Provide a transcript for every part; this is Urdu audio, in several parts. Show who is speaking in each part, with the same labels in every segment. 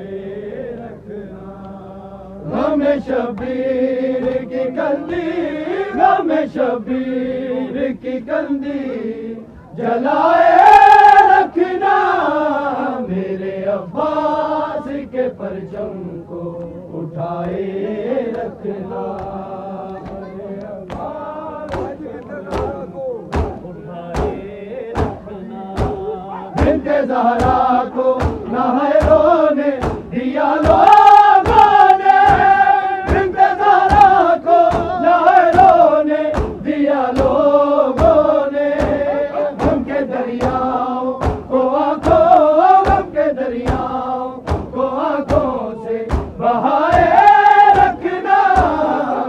Speaker 1: اٹھائے رکھنا، غم شبیر کی کندی، غم شبیر کی کندی جلائے رکھنا، میرے عباس کے پرچم کو اٹھائے رکھنا، میرے عباس کے پرچم کو اٹھائے رکھنا، بنت زہرا کو نہروں نے دیا لوگوں نے، بنت زہرا کو نہروں نے دیا لوگوں نے، غم کے دریاؤں کو آنکھوں، غم کے دریاؤں کو آنکھوں سے بہائے رکھنا،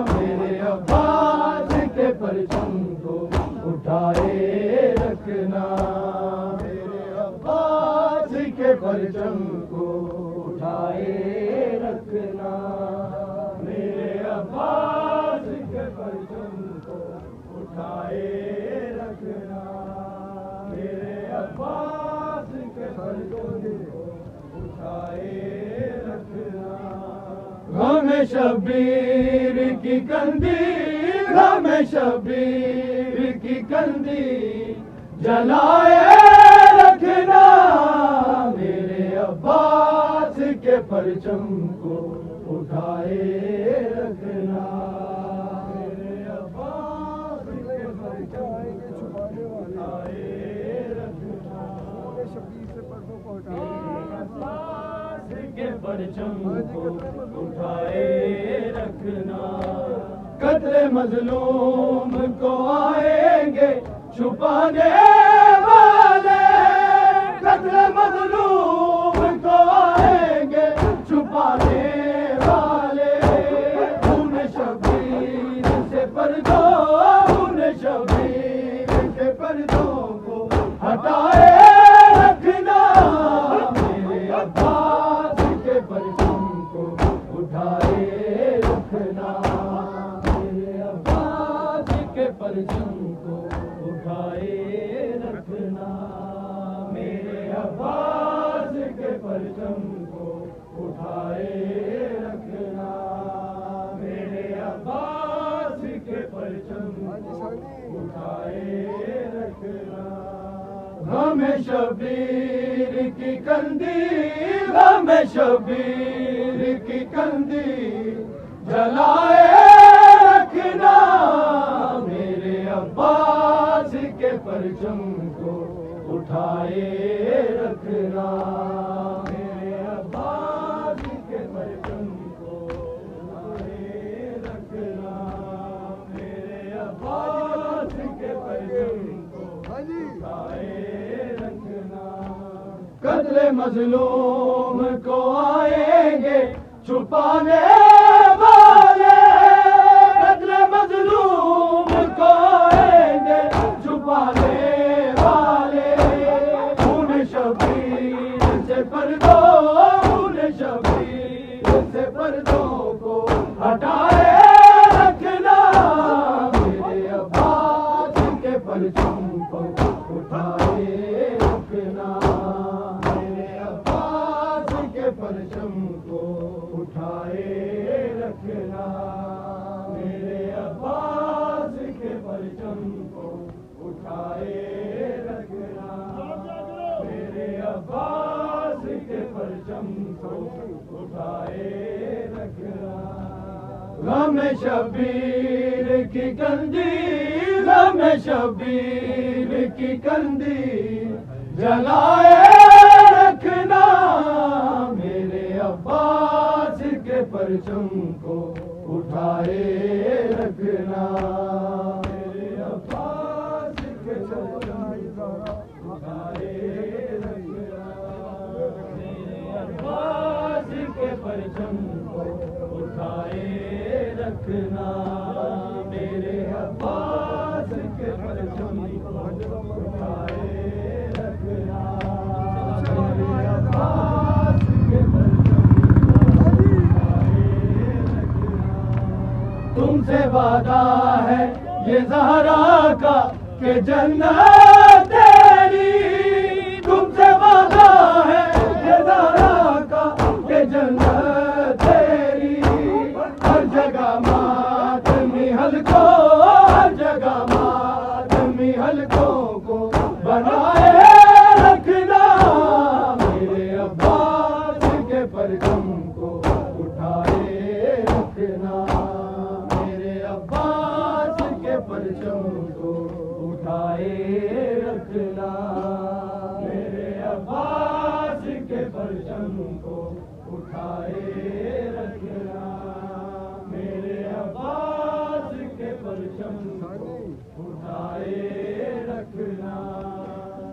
Speaker 1: میرے عباس کے پرچم کو اٹھائے رکھنا، میرے عباس کے پرچم کو اٹھائے رکھنا، میرے عباس کے پرچم کو اٹھائے رکھنا، میرے عباس کے پرچم کو اٹھائے رکھنا، غم شبیر کی کندی، غم شبیر کی کندی جلائے رکھنا، میرے عباس کے پرچم کو اٹھائے رکھنا، میرے عباس کے پرچم کو اٹھائے رکھنا، عباس کے پرچم کو اٹھائے رکھنا، قتل مظلوم کو آئیں گے چھپانے والے، قتل مظلوم کو آئیں گے چھپانے والے، خون شبیر سے پردوں، خون شبیر سے پردوں کو ہٹائے رکھنا، میرے عباس کے پرچم کو اٹھائے رکھنا، میرے عباس کے پرچم کو اٹھائے رکھنا، میرے عباس کے پرچم کو اٹھائے رکھنا، میرے عباس کے پرچم کو اٹھائے رکھنا، غم شبیر کی کندی، غم شبیر کی کندی جلائے رکھنا، میرے عباس کے پرچم کو اٹھائے رکھنا، میرے عباس کے پرچم کو اٹھائے رکھنا، میرے عباس کے پرچم کو اٹھائے رکھنا، قتل مظلوم کو آئیں گے چھپانے والے، قتل مظلوم کو آئیں گے چھپانے والے، خون شبیر سے پردوں، خون شبیر سے پردوں کو ہٹائے رکھنا، میرے عباس کے پرچم کو اٹھائے رکھنا، میرے عباس کے پرچم کو اٹھائے رکھنا، میرے عباس کے پرچم کو اٹھائے رکھنا، میرے عباس کے پرچم کو اٹھائے رکھنا، غم شبیر کی کندی، غم شبیر کی کندی جلائے رکھنا، میرے عباس کے پرچم کو اٹھائے رکھنا، میرے عباس کے پرچم کو اٹھائے رکھنا، میرے عباس کے پرچم کو اٹھائے رکھنا، میرے عباس کے پرچم کو اٹھائے رکھنا، میرے عباس کے پرچم کو اٹھائے رکھنا، تم سے وعدہ ہے یہ زہرا کا کہ جنت تیری، تم سے وعدہ ہے یہ زہرا کا کہ پرچم کو اٹھائے رکھنا، میرے عباس کے پرچم کو اٹھائے رکھنا،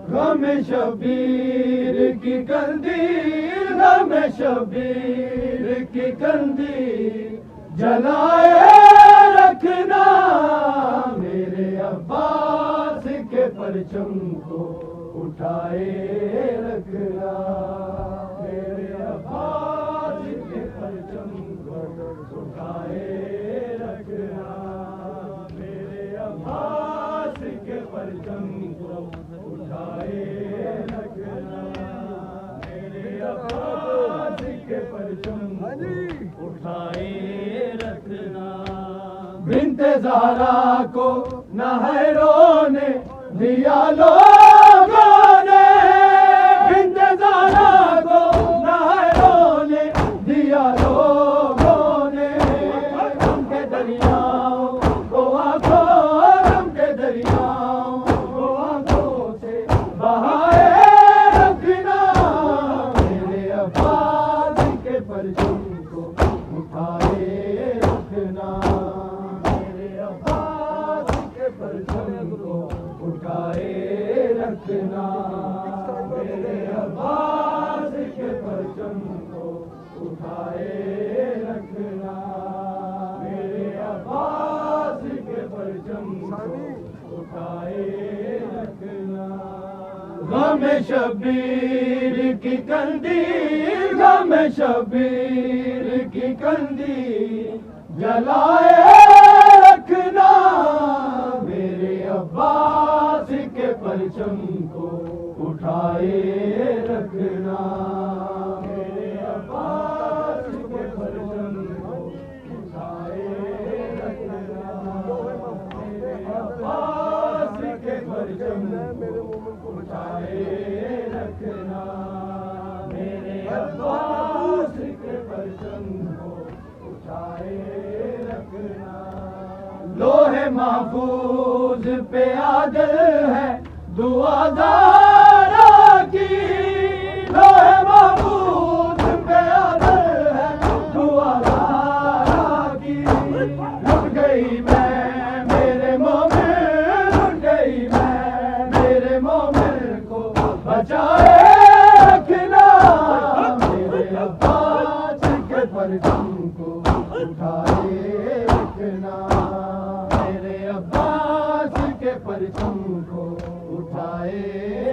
Speaker 1: غم شبیر کی قندیل، غم شبیر کی قندیل جلائے رکھنا، میرے عباس کے پرچم کو اٹھائے رکھنا، میرے عباس کے پرچم کو اٹھائے رکھنا، میرے عباس کے پرچم کو اٹھائے رکھنا، میرے عباس کے پرچم کو اٹھائے رکھنا، بنت زہرا کو نہ ہے رونے دیا لوگوں نے، بنت زہرا کو نہ ہے رونے دیا لوگوں نے، غم کے دریاؤں کو آنکھوں، غم کے دریاؤں کو آنکھوں سے بہائے رکھنا، میرے عباس کے پرچم کو اٹھائے رکھنا، میرے عباس کے پرچم کو اٹھائے رکھنا، میرے عباس کے پرچم کو اٹھائے رکھنا، میرے عباس کے پرچم کو اٹھائے رکھنا، غم شبیر کی قندیل، غم شبیر کی قندیل جلائے رکھنا، میرے عباس کے پرچم کو اٹھائے رکھنا، میرے عباس کے پرچم کو اٹھائے رکھنا، میرے عباس کے پرچم کو اٹھائے رکھنا، میرے عباس کے پرچم کو اٹھائے رکھنا، لوح محفوظ پہ عادل ہے دعا دارا کی، لوح محفوظ پہ عادل ہے دعا دارا کی، لٹ گئی میں میرے مومن، لٹ گئی میں میرے مومن کو بچائے رکھنا، میرے عباس کے پرچم کو اٹھائے رکھنا، میرے عباس کے پرچم کو اٹھائے